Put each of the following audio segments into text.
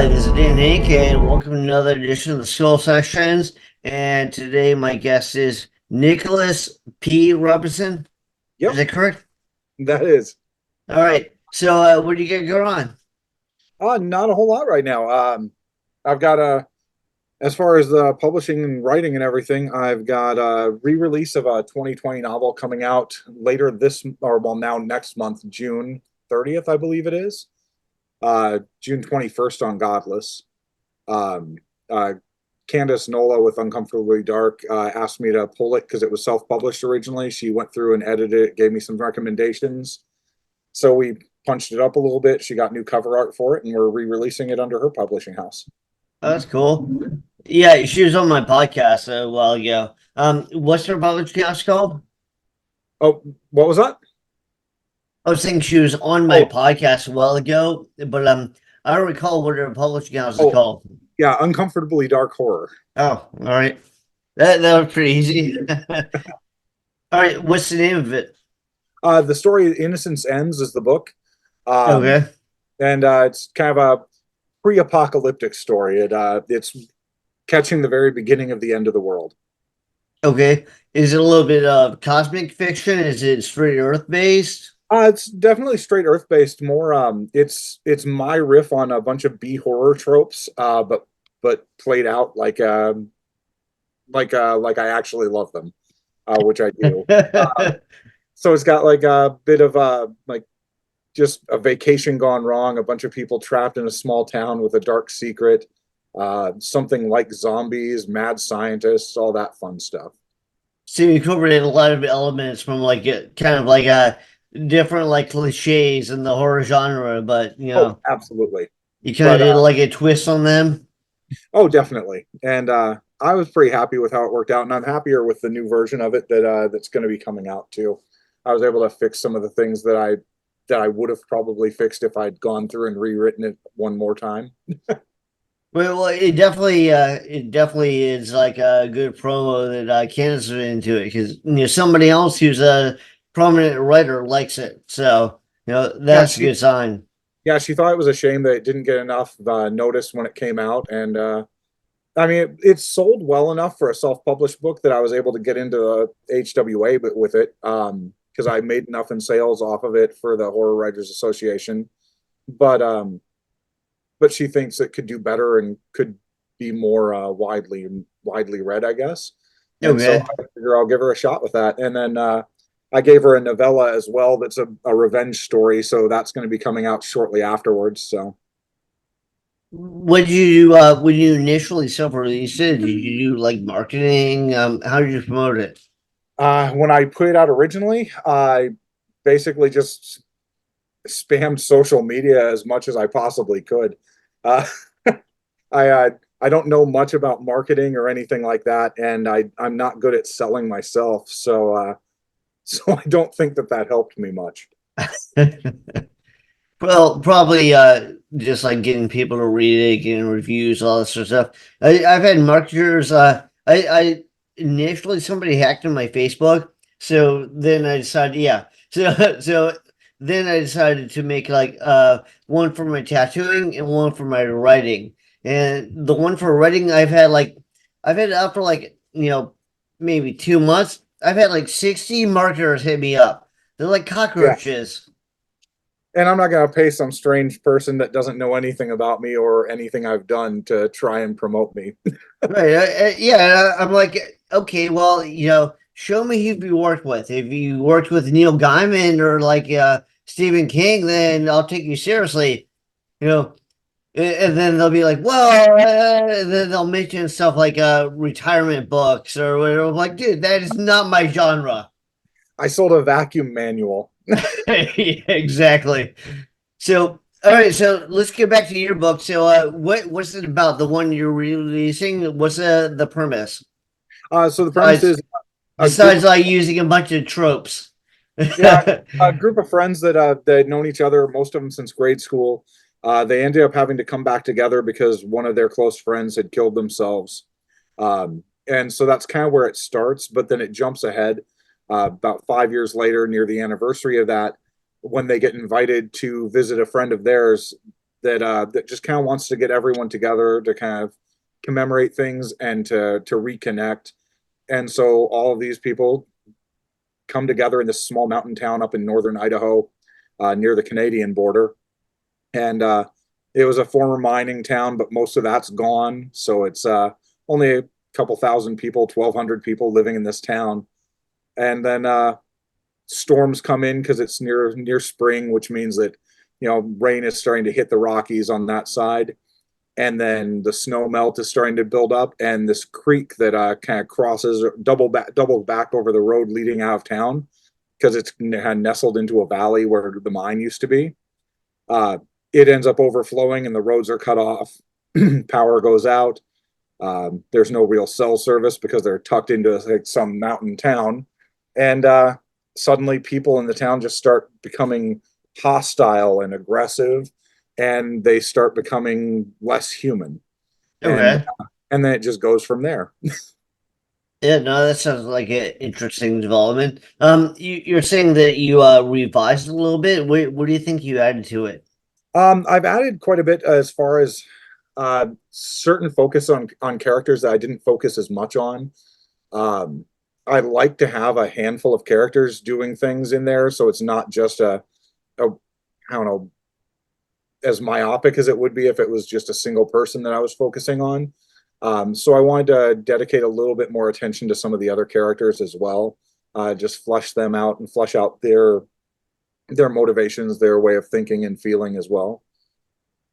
Hi, this is Henk, and welcome to another edition of the Skull Sessions. And today, my guest is Nicholas P. Robinson. Is Yep, that correct? that is. All right. So, what do you got going on? Not a whole lot right now. I've got as far as the publishing and writing and everything, I've got a re-release of a 2020 novel coming out later now next month, June 30th, I believe it is. June 21st on Godless. Um, uh, Candace Nola with Uncomfortably Dark asked me to pull it because it was self-published originally. She went through and edited it, gave me some recommendations. So we punched it up a little bit. She got new cover art for it, and we're re-releasing it under her publishing house. Oh, that's cool. Yeah, she was on my podcast a while ago. What's her podcast called? Oh, what was that? I was thinking she was on my Oh, podcast a while ago, but I don't recall what her publishing house is oh, called. yeah, Uncomfortably Dark Horror. Oh, all right. That was pretty easy. All right, what's the name of it? The story Innocence Ends is the book, um, Okay. and it's kind of a pre-apocalyptic story. It's catching the very beginning of the end of the world. Okay. Is it a little bit of cosmic fiction? Is it straight Earth based? It's definitely straight Earth based. More, it's my riff on a bunch of B horror tropes, but played out like I actually love them, which I do. So it's got like a bit of like just a vacation gone wrong, a bunch of people trapped in a small town with a dark secret, something like zombies, mad scientists, all that fun stuff. So you covered a lot of elements from like kind of like a different like cliches in the horror genre, but Oh, absolutely. you kind of But did like a twist on them. oh, definitely. And I was pretty happy with how it worked out, and I'm happier with the new version of it that's going to be coming out too. I was able to fix some of the things that I would have probably fixed if I'd gone through and rewritten it one more time. Well, it definitely is like a good promo that Candace is into it because somebody else who's a prominent writer likes it, so Yeah, that's a good sign. she thought it was a shame that it didn't get enough notice when it came out, and I mean, it sold well enough for a self-published book that I was able to get into the HWA but with it because I made enough in sales off of it for the Horror Writers Association. But but she thinks it could do better and could be more widely read, I guess. And so Okay. I figure I'll give her a shot with that. And then I gave her a novella as well that's a revenge story, so that's going to be coming out shortly afterwards. So What did you do when you initially self-released it? Did you do like marketing? How did you promote it? when I put it out originally, I basically just spammed social media as much as I possibly could. Uh, I don't know much about marketing or anything like that, and I'm not good at selling myself, so so I don't think that helped me much. Well, probably just like getting people to read it, getting reviews, all this sort of stuff. I've had marketers. I initially somebody hacked in my Facebook, so then I decided, yeah. So then I decided to make like one for my tattooing and one for my writing. And the one for writing, I've had it out for like maybe 2 months. I've had like 60 marketers hit me up. They're like Yeah, cockroaches. and I'm not going to pay some strange person that doesn't know anything about me or anything I've done to try and promote me. Right. Yeah. I'm like, okay, well, show me who you worked with. If you worked with Neil Gaiman or like Stephen King, then I'll take you seriously. You know, and then they'll be like, well, and then they'll mention stuff like retirement books or whatever. I'm like, dude, that is not my genre. I sold a vacuum manual. Yeah, exactly. So, all right, so let's get back to your book. So, what's it about? The one you're releasing? What's the premise? So the premise Besides, is a group besides of like using a bunch of tropes. yeah, a group of friends that had known each other, most of them since grade school. They ended up having to come back together because one of their close friends had killed themselves. And so that's kind of where it starts, but then it jumps ahead about 5 years later, near the anniversary of that, when they get invited to visit a friend of theirs. that just kind of wants to get everyone together to kind of commemorate things and to reconnect. And so all of these people come together in this small mountain town up in northern Idaho, near the Canadian border. And it was a former mining town, but most of that's gone. So it's only a couple thousand people, 1,200 people living in this town. And then storms come in because it's near spring, which means that rain is starting to hit the Rockies on that side, and then the snow melt is starting to build up, and this creek that kind of crosses double back over the road leading out of town because it's nestled into a valley where the mine used to be. Uh, it ends up overflowing, and the roads are cut off. Power goes out. There's no real cell service because they're tucked into like some mountain town, and suddenly people in the town just start becoming hostile and aggressive, and they start becoming less human, and Okay. and then it just goes from there. Yeah, no, that sounds like an interesting development. You're saying that you revised it a little bit. What do you think you added to it? I've added quite a bit as far as certain focus on characters that I didn't focus as much on. um, I like to have a handful of characters doing things in there, so it's not just a I don't know, as myopic as it would be if it was just a single person that I was focusing on. So I wanted to dedicate a little bit more attention to some of the other characters as well, just flesh them out and flesh out their motivations, their way of thinking and feeling as well.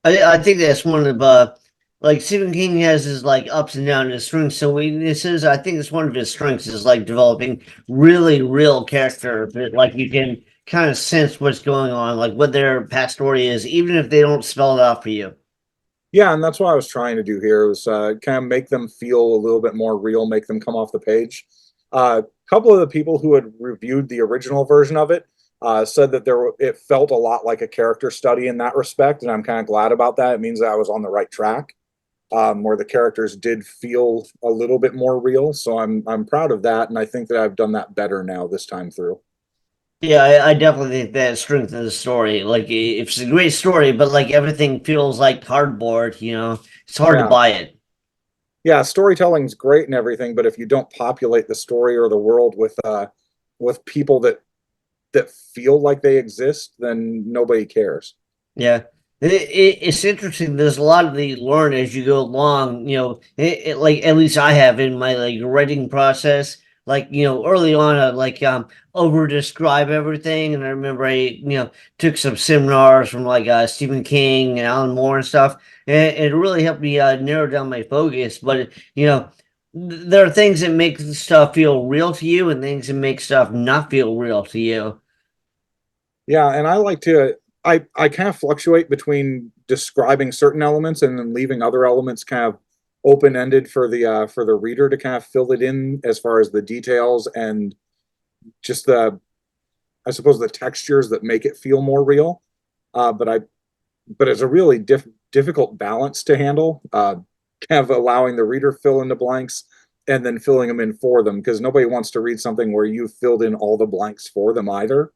I think that's one of like Stephen King has his like ups and downs, his strengths and weaknesses. I think it's one of his strengths is like developing really real character that like you can kind of sense what's going on, like what their past story is, even if they don't spell it out for you. Yeah, and that's what I was trying to do here was kind of make them feel a little bit more real, make them come off the page. A couple of the people who had reviewed the original version of it said that it felt a lot like a character study in that respect, and I'm kind of glad about that. It means that I was on the right track, where the characters did feel a little bit more real. So I'm proud of that, and I think that I've done that better now this time through. Yeah, I definitely think that strengthens the story. Like it's a great story, but like everything feels like cardboard, it's hard to Yeah, buy it. yeah, storytelling's great and everything, but if you don't populate the story or the world with people that feel like they exist, then nobody cares. Yeah. It's interesting. There's a lot that you learn as you go along. Like at least I have in my like writing process. Like early on, I like over describe everything, and I remember I took some seminars from like Stephen King and Alan Moore and stuff, and it really helped me narrow down my focus. But there are things that make stuff feel real to you, and things that make stuff not feel real to you. Yeah, and I kind of fluctuate between describing certain elements and then leaving other elements kind of open-ended for the reader to kind of fill it in as far as the details and just the I suppose the textures that make it feel more real. But it's a really difficult balance to handle. Kind of allowing the reader fill in the blanks and then filling them in for them because nobody wants to read something where you filled in all the blanks for them either.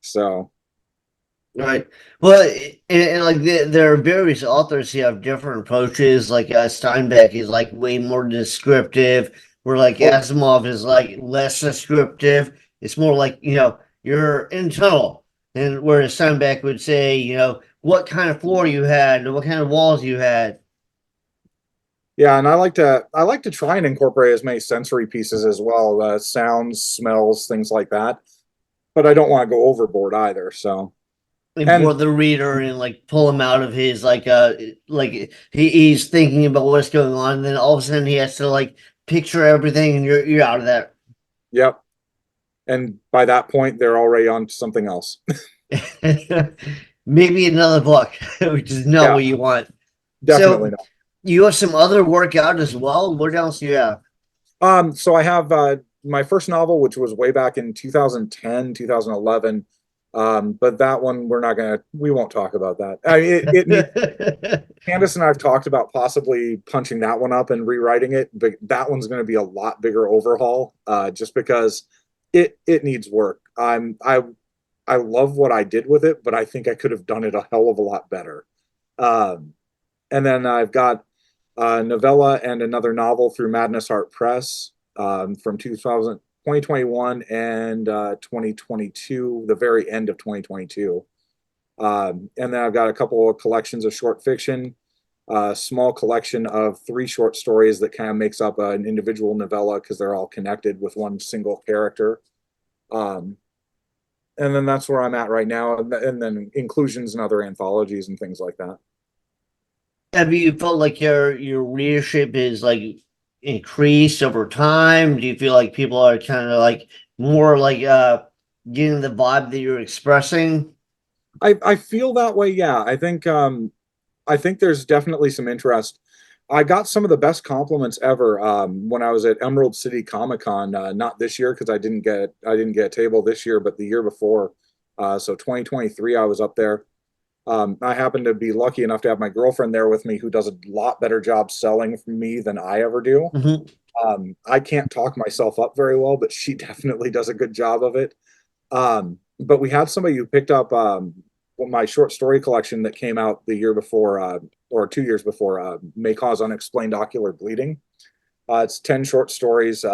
So Right. Well, and like there are various authors who have different approaches. Like Steinbeck is like way more descriptive, where like oh, Asimov is like less descriptive. It's more like you're internal, and whereas Steinbeck would say what kind of floor you had, and what kind of walls you had. yeah, and I like to try and incorporate as many sensory pieces as well, sounds, smells, things like that. But I don't want to go overboard either. So And and for the reader and like pull him out of his like he's thinking about what's going on, and then all of a sudden he has to like picture everything, and you're out of that. yep, and by that point they're already on to something else. Maybe another book, which is not Yeah, what you want. definitely So not. you have some other work out as well. What else do you have? So I have my first novel, which was way back in 2010, 2011. But that one we won't talk about that. It needs Candace and I have talked about possibly punching that one up and rewriting it, but that one's going to be a lot bigger overhaul, just because it needs work. I love what I did with it, but I think I could have done it a hell of a lot better. Um, and then I've got a novella and another novel through Madness Art Press from 2021 and 2022, the very end of 2022. And then I've got a couple of collections of short fiction, a small collection of 3 short stories that kind of makes up an individual novella because they're all connected with one single character. Um, and then that's where I'm at right now, and then inclusions and other anthologies and things like that. Have you felt like your readership is like increased over time? Do you feel like people are kind of like more like getting the vibe that you're expressing? I feel that way. Yeah, I think there's definitely some interest. I got some of the best compliments ever when I was at Emerald City Comic Con. Not this year because I didn't get a table this year, but the year before. So 2023, I was up there. I happened to be lucky enough to have my girlfriend there with me, who does a lot better job selling for me than I ever do. Hmm. I can't talk myself up very well, but she definitely does a good job of it. But we had somebody who picked up my short story collection that came out the year before, or 2 years before, May Cause Unexplained Ocular Bleeding. It's 10 short stories,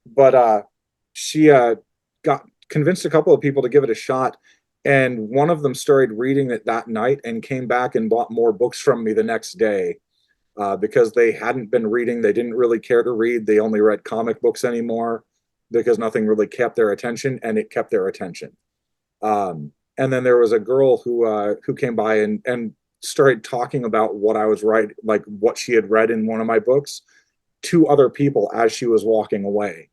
but she got convinced a couple of people to give it a shot. And one of them started reading it that night and came back and bought more books from me the next day because they hadn't been reading. They didn't really care to read. They only read comic books anymore because nothing really kept their attention, and it kept their attention. And then there was a girl who came by and started talking about what I was writing, like what she had read in one of my books, to other people as she was walking away.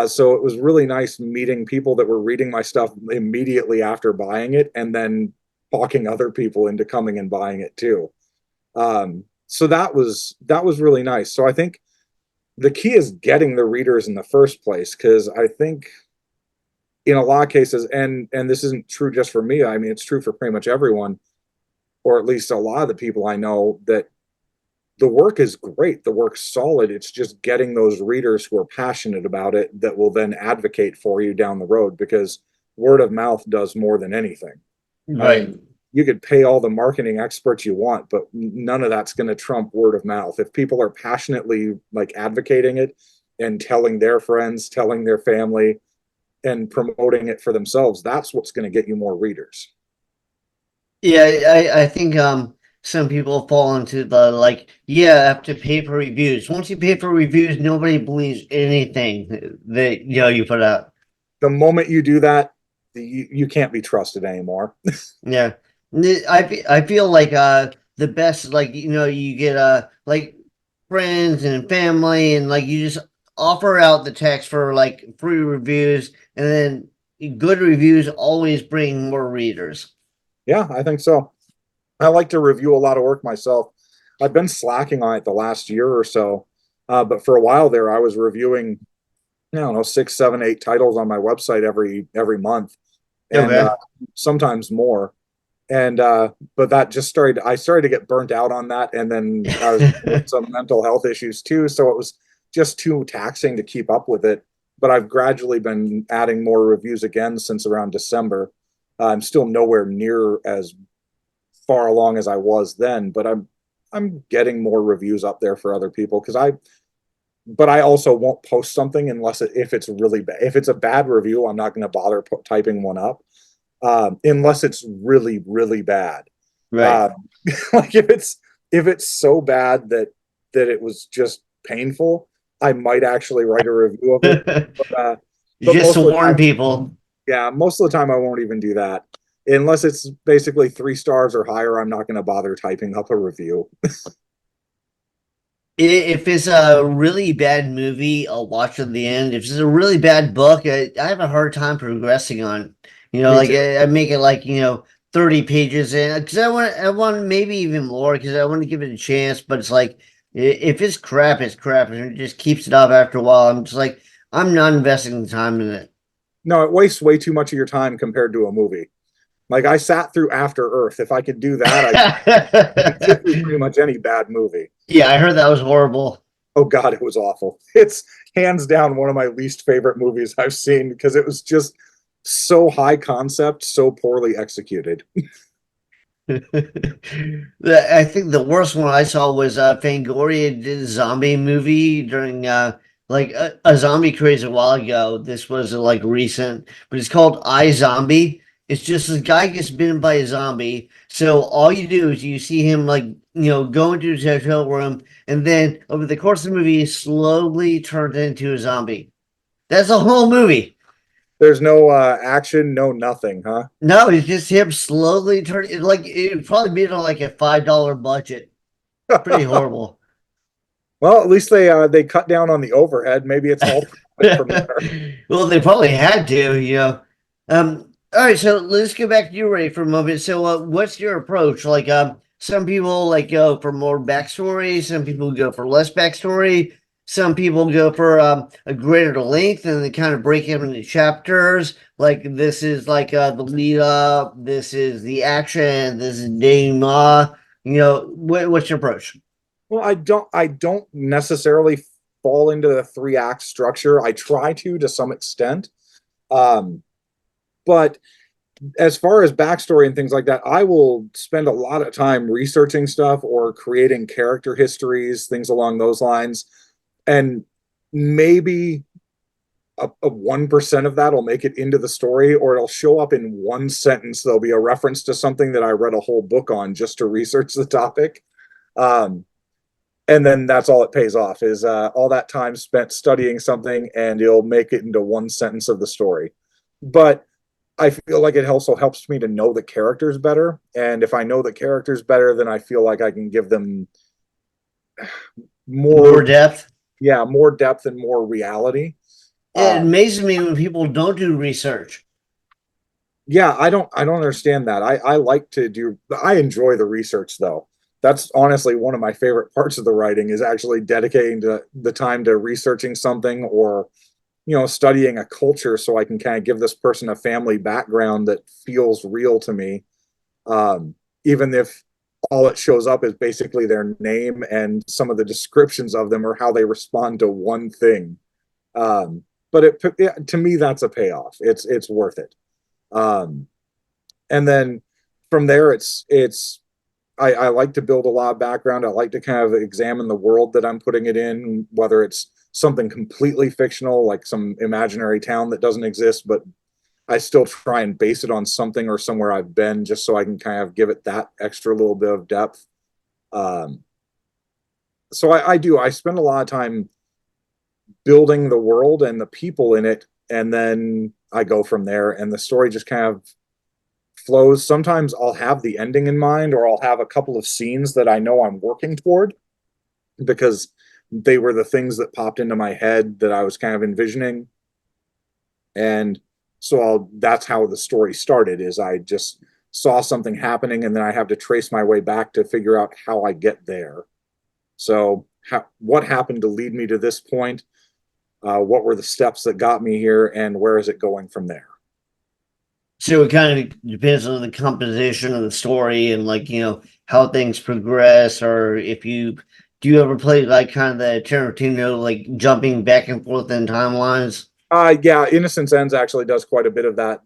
So it was really nice meeting people that were reading my stuff immediately after buying it, and then talking other people into coming and buying it too. So that was really nice. So I think the key is getting the readers in the first place, because I think in a lot of cases, and this isn't true just for me, I mean it's true for pretty much everyone, or at least a lot of the people I know, that the work is great, the work's solid. It's just getting those readers who are passionate about it that will then advocate for you down the road, because word of mouth does more than anything. I Right. mean, you could pay all the marketing experts you want, but none of that's going to trump word of mouth. If people are passionately like advocating it and telling their friends, telling their family, and promoting it for themselves, that's what's going to get you more readers. Yeah, I think some people fall into the like, yeah, I have to pay for reviews. Once you pay for reviews, nobody believes anything that you put out. The moment you do that, you can't be trusted anymore. Yeah. I feel like the best, like you get like friends and family, and like you just offer out the text for like free reviews, and then good reviews always bring more readers. Yeah, I think so. I like to review a lot of work myself. I've been slacking on it the last year or so, but for a while there, I was reviewing, I don't know, 6, 7, 8 titles on my website every month, and Okay. sometimes more. And but that just started. I started to get burnt out on that, and then I was with some mental health issues too, so it was just too taxing to keep up with it. But I've gradually been adding more reviews again since around December. I'm still nowhere near as far along as I was then, but I'm getting more reviews up there for other people, because but I also won't post something unless if it's really bad. If it's a bad review, I'm not going to bother typing one up unless it's really really bad. Right. Uh, like if it's so bad that it was just painful, I might actually write a review of it. But but Just to most of the warn time, people. yeah, most of the time I won't even do that. Unless it's basically 3 stars or higher, I'm not going to bother typing up a review. If it's a really bad movie, I'll watch it to the end. If it's a really bad book, I have a hard time progressing on. Me Like too. I make it like 30 pages in, because I want maybe even more, because I want to give it a chance. But it's like if it's crap, it's crap, and it just keeps it up after a while. I'm just like, I'm not investing the time in it. No, it wastes way too much of your time compared to a movie. Like I sat through After Earth. If I could do that, I could sit through pretty much any bad movie. Yeah, I heard that was horrible. Oh God, it was awful. It's hands down one of my least favorite movies I've seen, because it was just so high concept, so poorly executed. I think the worst one I saw was Fangoria did a zombie movie during like a zombie craze a while ago. This was like recent, but it's called I Zombie. It's just this guy gets bitten by a zombie. So all you do is you see him like go into his hotel room, and then over the course of the movie, he slowly turns into a zombie. That's the whole movie. There's no action, no nothing, huh? No, it's just him slowly turning. Like it probably made on like a $5 budget. Pretty horrible. Well, at least they cut down on the overhead. Maybe it's all profit from there. Well, they probably had to. All right, so let's get back to you, Ray, for a moment. So, what's your approach? Like, some people like go for more backstory. Some people go for less backstory. Some people go for a greater length, and they kind of break it into chapters. Like, this is like the lead up. This is the action. This is denouement. What's your approach? Well, I don't necessarily fall into the three act structure. I try to some extent. Um, but as far as backstory and things like that, I will spend a lot of time researching stuff or creating character histories, things along those lines. And maybe a 1% of that will make it into the story, or it'll show up in one sentence. There'll be a reference to something that I read a whole book on just to research the topic. Um, and then that's all it pays off is all that time spent studying something, and it'll make it into one sentence of the story. But I feel like it also helps me to know the characters better. And if I know the characters better, then I feel like I can give them More more, depth. yeah, more depth and more reality. It Um, amazes me when people don't do research. yeah, I don't understand that. I enjoy the research though. That's honestly one of my favorite parts of the writing is actually dedicating to the time to researching something, or studying a culture so I can kind of give this person a family background that feels real to me. Even if all it shows up is basically their name and some of the descriptions of them or how they respond to one thing. But to me, that's a payoff. It's worth it. Um, and then from there, I like to build a lot of background. I like to kind of examine the world that I'm putting it in, whether it's something completely fictional, like some imaginary town that doesn't exist, but I still try and base it on something or somewhere I've been, just so I can kind of give it that extra little bit of depth. Um, so I spend a lot of time building the world and the people in it, and then I go from there, and the story just kind of flows. Sometimes I'll have the ending in mind, or I'll have a couple of scenes that I know I'm working toward because they were the things that popped into my head that I was kind of envisioning. And so that's how the story started is I just saw something happening, and then I have to trace my way back to figure out how I get there. So what happened to lead me to this point? What were the steps that got me here, and where is it going from there? So it kind of depends on the composition of the story and like, how things progress, or if you do you ever play like kind of the Tarantino, like jumping back and forth in timelines? Yeah, Innocence Ends actually does quite a bit of that.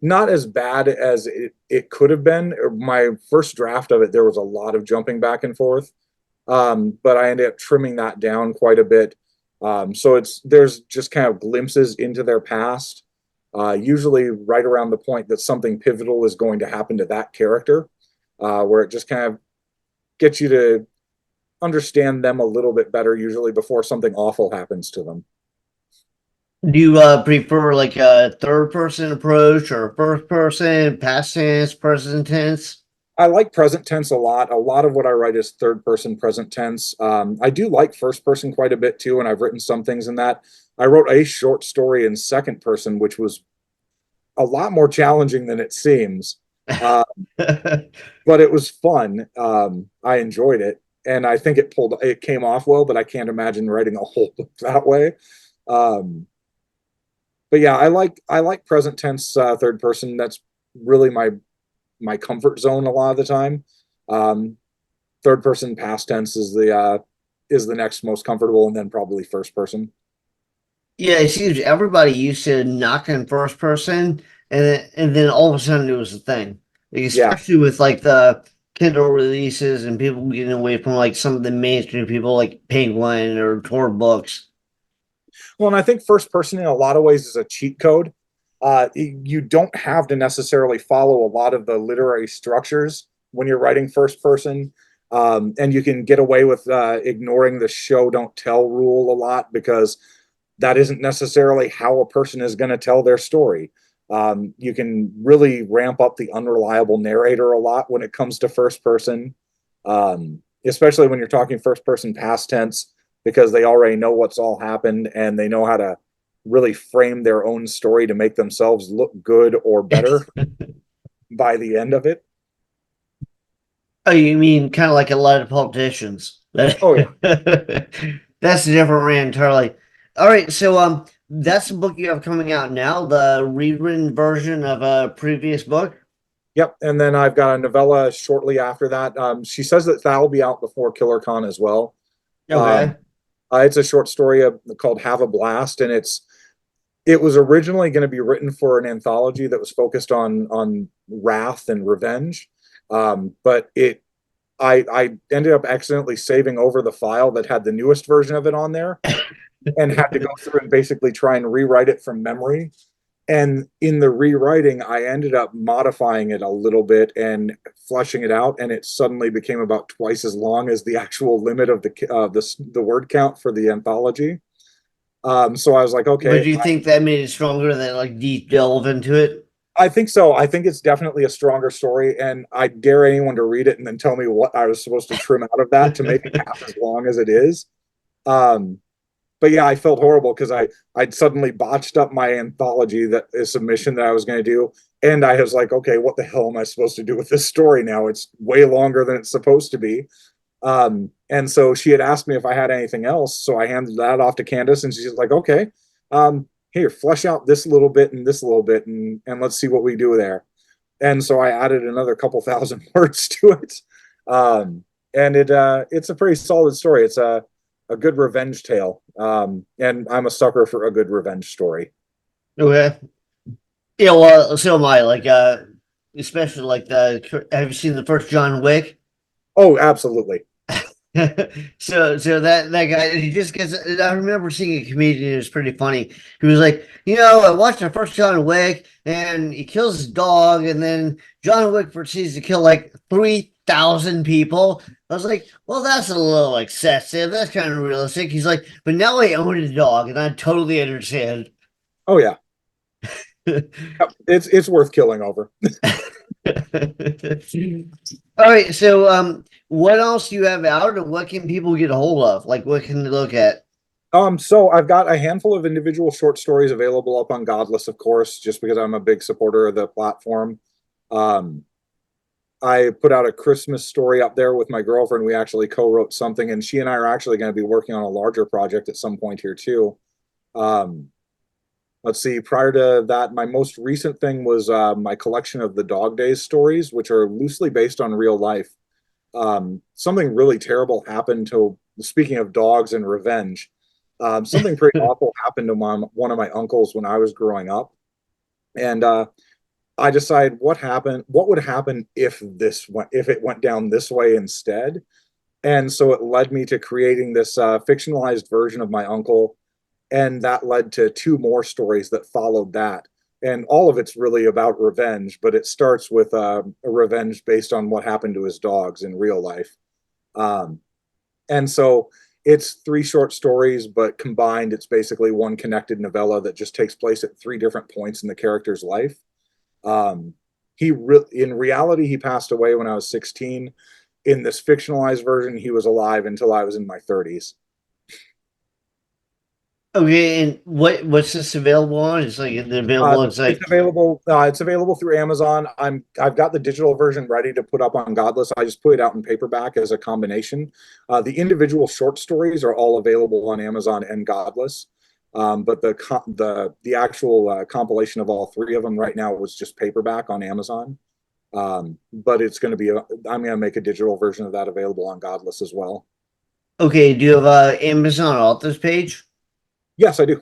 Not as bad as it could have been. My first draft of it, there was a lot of jumping back and forth, but I ended up trimming that down quite a bit. So there's just kind of glimpses into their past, usually right around the point that something pivotal is going to happen to that character, where it just kind of gets you to understand them a little bit better, usually before something awful happens to them. Do you prefer like a third person approach or first person, past tense, present tense? I like present tense a lot. A lot of what I write is third person present tense. I do like first person quite a bit too, and I've written some things in that. I wrote a short story in second person, which was a lot more challenging than it seems. Uh, but it was fun. I enjoyed it, and I think it came off well. But I can't imagine writing a whole book that way. Um, but yeah, I like present tense third person. That's really my comfort zone a lot of the time. Um, Third person past tense is the next most comfortable, and then probably first person. Yeah, it seems everybody used to knock in first person, and then all of a sudden it was a thing. like, Yeah. especially with like the Kindle releases and people getting away from like some of the mainstream people like Penguin or Tor books. Well, and I think first person in a lot of ways is a cheat code. You don't have to necessarily follow a lot of the literary structures when you're writing first person. And you can get away with ignoring the show don't tell rule a lot because that isn't necessarily how a person is going to tell their story. You can really ramp up the unreliable narrator a lot when it comes to first person, especially when you're talking first person past tense, because they already know what's all happened and they know how to really frame their own story to make themselves look good or better by the end of it. Oh, you mean kind of like a lot of politicians? That's Oh yeah. a different rant entirely. All right, so that's the book you have coming out now, the rewritten version of a previous book. Yep. And then I've got a novella shortly after that. She says that that'll be out before Killer Con as well. Um, Okay. it's a short story called Have a Blast, and it was originally going to be written for an anthology that was focused on wrath and revenge. But I ended up accidentally saving over the file that had the newest version of it on there and had to go through and basically try and rewrite it from memory. And in the rewriting, I ended up modifying it a little bit and fleshing it out, and it suddenly became about twice as long as the actual limit of the word count for the anthology. So I was like, But okay, do you think that made it stronger than like deep delve into it? I think so. I think it's definitely a stronger story, and I dare anyone to read it and then tell me what I was supposed to trim out of that to make it half as long as it is. Um, but yeah, I felt horrible because I'd suddenly botched up my anthology that is submission that I was going to do, and I was like, okay, what the hell am I supposed to do with this story now? It's way longer than it's supposed to be. And so she had asked me if I had anything else, so I handed that off to Candace, and she's like, okay, here, flesh out this little bit and this little bit, and let's see what we do there. And so I added another couple thousand words to it, and it's a pretty solid story. It's a good revenge tale. And I'm a sucker for a good revenge story. Okay. Yeah, well, so am I. Like, especially like the. Have you seen the first John Wick? Oh, absolutely. So that guy, he just gets. I remember seeing a comedian. It was pretty funny. He was like, I watched the first John Wick, and he kills his dog, and then John Wick proceeds to kill like 3,000 people. I was like, well, that's a little excessive. That's kind of realistic. He's like, but now I own a dog, and I totally understand. Oh yeah, it's worth killing over. All right, so what else do you have out, and what can people get a hold of? Like, what can they look at? So I've got a handful of individual short stories available up on Godless, of course, just because I'm a big supporter of the platform. Um, I put out a Christmas story up there with my girlfriend. We actually co-wrote something, and she and I are actually going to be working on a larger project at some point here too. Um, let's see. Prior to that, my most recent thing was my collection of the Dog Days stories, which are loosely based on real life. Something really terrible happened to. Speaking of dogs and revenge, something pretty awful happened to one of my uncles when I was growing up, and I decided what would happen if it went down this way instead. And so it led me to creating this fictionalized version of my uncle, and that led to two more stories that followed that. And all of it's really about revenge, but it starts with a revenge based on what happened to his dogs in real life. Um, and so it's three short stories, but combined, it's basically one connected novella that just takes place at three different points in the character's life. Um, in reality, he passed away when I was 16. In this fictionalized version, he was alive until I was in my 30s. Okay, and what's this available on? It's like available. It's It's like available. It's available through Amazon. I've got the digital version ready to put up on Godless. I just put it out in paperback as a combination. The individual short stories are all available on Amazon and Godless. But the actual compilation of all three of them right now was just paperback on Amazon. But it's going to be. I'm going to make a digital version of that available on Godless as well. okay. Do you have a Amazon authors page? Yes, I do.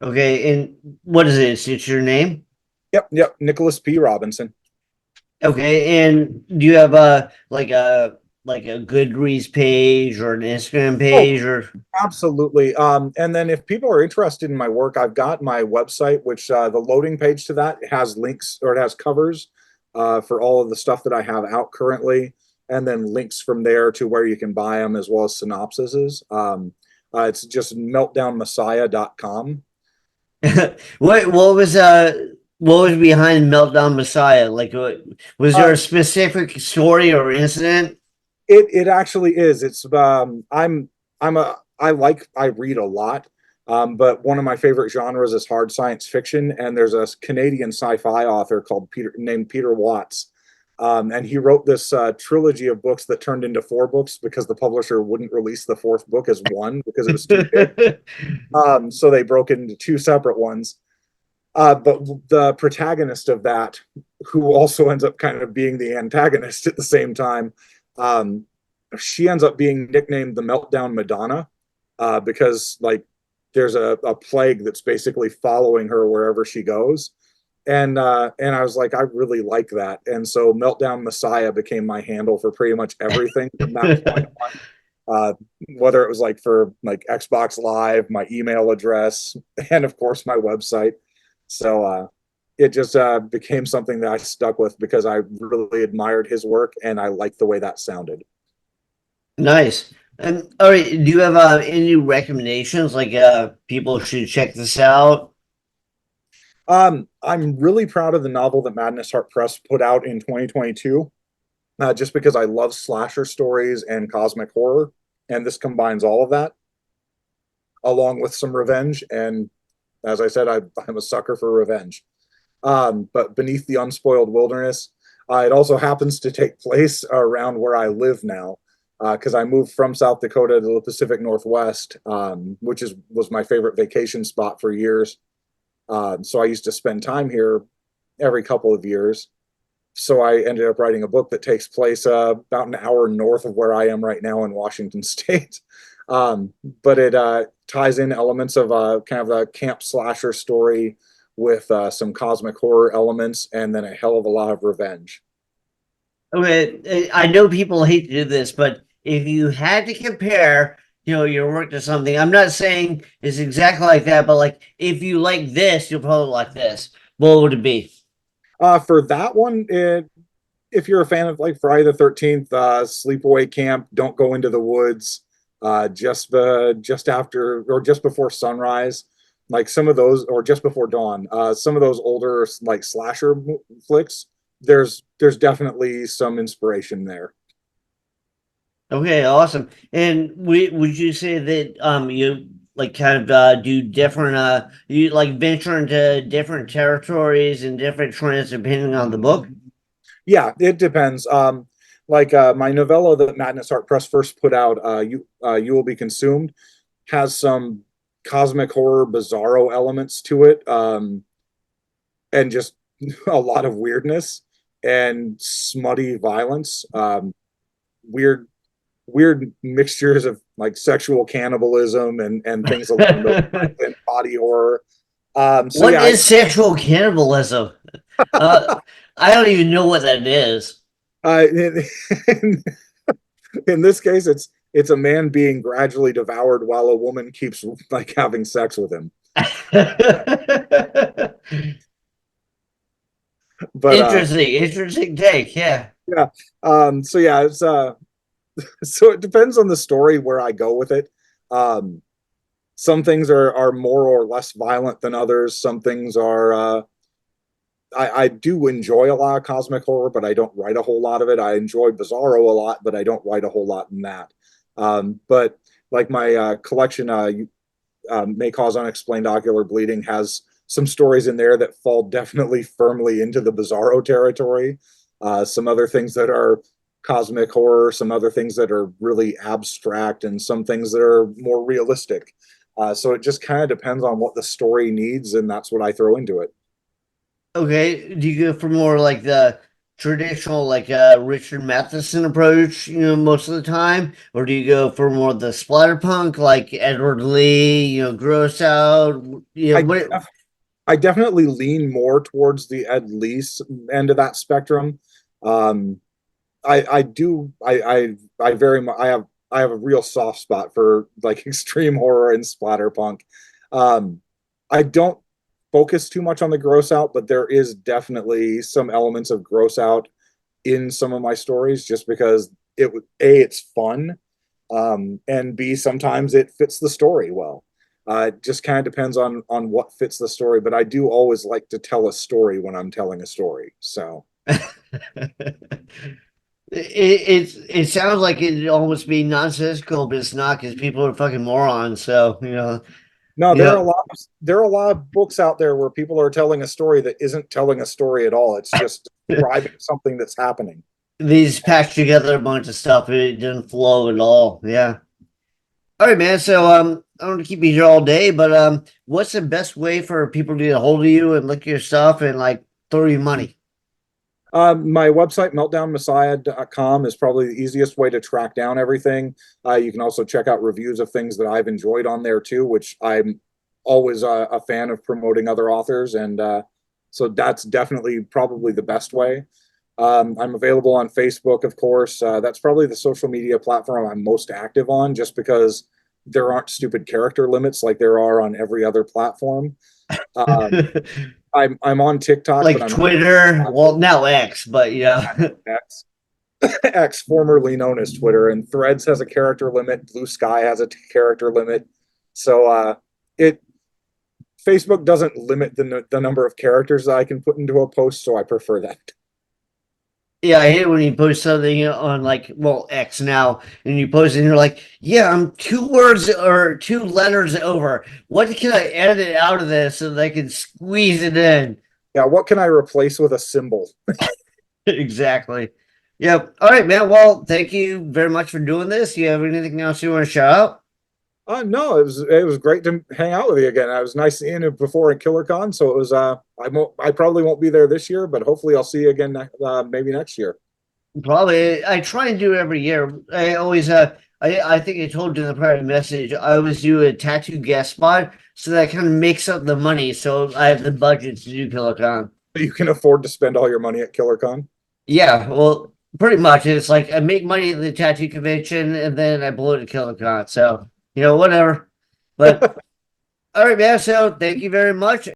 Okay, and what is it? It's your name. Yep, yep. Nicholas P. Robinson. Okay, and do you have a Goodreads page or an Instagram Oh, page or absolutely. And then if people are interested in my work, I've got my website, which the loading page to that has links, or it has covers for all of the stuff that I have out currently, and then links from there to where you can buy them as well as synopsises. It's just meltdownmessiah.com. what was behind Meltdown Messiah? Like, was there Uh, a specific story or incident? it actually is. I read a lot, but one of my favorite genres is hard science fiction, and there's a Canadian sci-fi author called Peter Watts, and he wrote this trilogy of books that turned into four books because the publisher wouldn't release the fourth book as one because it was too big. So they broke it into two separate ones. But the protagonist of that, who also ends up kind of being the antagonist at the same time, um, she ends up being nicknamed the Meltdown Madonna because like there's a plague that's basically following her wherever she goes. And I was like, I really like that. And so Meltdown Messiah became my handle for pretty much everything from that point on. Uh, whether it was like for like Xbox Live, my email address, and of course my website. So it just became something that I stuck with because I really admired his work and I liked the way that sounded. Nice. And all right, do you have any recommendations? Like, people should check this out. I'm really proud of the novel that Madness Heart Press put out in 2022, just because I love slasher stories and cosmic horror, and this combines all of that along with some revenge. And as I said, I'm a sucker for revenge. But Beneath the Unspoiled Wilderness, it also happens to take place around where I live now, because I moved from South Dakota to the Pacific Northwest, which was my favorite vacation spot for years. So I used to spend time here every couple of years. So I ended up writing a book that takes place about an hour north of where I am right now in Washington State. But it ties in elements of kind of a camp slasher story with some cosmic horror elements and then a hell of a lot of revenge. Okay, I know people hate to do this, but if you had to compare, your work to something, I'm not saying it's exactly like that, but like if you like this, you'll probably like this. What would it be? For that one, if you're a fan of like Friday the 13th, Sleepaway Camp, Don't Go Into the Woods, just after or just before sunrise, like some of those, or just before dawn, some of those older like slasher flicks. There's definitely some inspiration there. Okay, awesome. And would you say that you like kind of do different you like venture into different territories and different trends depending on the book? Yeah, it depends. Like my novella that Madness Art Press first put out, you will be consumed, has some cosmic horror bizarro elements to it, and just a lot of weirdness and smutty violence, weird mixtures of like sexual cannibalism and things along those lines and body horror. So What yeah, is sexual cannibalism? Uh, I don't even know what that is. in, in this case, it's a man being gradually devoured while a woman keeps like having sex with him. But Interesting take. Yeah. yeah, so yeah, it's so it depends on the story where I go with it. Um, some things are more or less violent than others. Some things are I do enjoy a lot of cosmic horror, but I don't write a whole lot of it. I enjoy Bizarro a lot, but I don't write a whole lot in that. But like my collection, May Cause Unexplained Ocular Bleeding has some stories in there that fall definitely firmly into the Bizarro territory. Some other things that are cosmic horror, some other things that are really abstract, and some things that are more realistic. So it just kind of depends on what the story needs, and that's what I throw into it. Okay. Do you go for more like the traditional, like Richard Matheson approach, most of the time, or do you go for more the splatterpunk, like Edward Lee, gross out, I what? I definitely lean more towards the Ed Lease end of that spectrum. Um, I do I very much I have a real soft spot for like extreme horror and splatterpunk. Um, I don't focus too much on the gross out, but there is definitely some elements of gross out in some of my stories just because it's fun, and B, sometimes it fits the story well. It just kind of depends on what fits the story, but I do always like to tell a story when I'm telling a story. So It sounds like it'd almost be nonsensical, but it's not because people are fucking morons. So no, you know there are a lot of books out there where people are telling a story that isn't telling a story at all. It's just describing something that's happening. these patch together a bunch of stuff. It didn't flow at all. Yeah. All right, man. So I don't want to keep you here all day, but what's the best way for people to get a hold of you and look at your stuff and like throw you money? My website, meltdownmessiah.com, is probably the easiest way to track down everything. You can also check out reviews of things that I've enjoyed on there too, which I'm always a fan of promoting other authors. And so that's definitely probably the best way. I'm available on Facebook, of course. That's probably the social media platform I'm most active on just because there aren't stupid character limits like there are on every other platform. Um, I'm on TikTok, but Like I'm Twitter, well, now X, but X. X, formerly known as Twitter, and Threads has a character limit. Blue Sky has a character limit. So it Facebook doesn't limit the number of characters that I can put into a post, so I prefer that. yeah, I hate when you post something on like, well, X now, and you post it and you're like, yeah, I'm 2 words or 2 letters over. What can I edit out of this so that I can squeeze it in? Yeah, what can I replace with a symbol? Exactly. Yep. All right, man. Well, thank you very much for doing this. You have anything else you want to shout out? No, it was great to hang out with you again. I was nice seeing you before at KillerCon, so it was. I probably won't be there this year, but hopefully I'll see you again maybe next year. Probably. I try and do it every year. I always I think I told you in the private message. I always do a tattoo guest spot, so that kind of makes up the money. So I have the budget to do KillerCon. You can afford to spend all your money at KillerCon. Yeah, well, pretty much. It's like I make money at the tattoo convention, and then I blow it at KillerCon. So whatever. But all right, man. So thank you very much.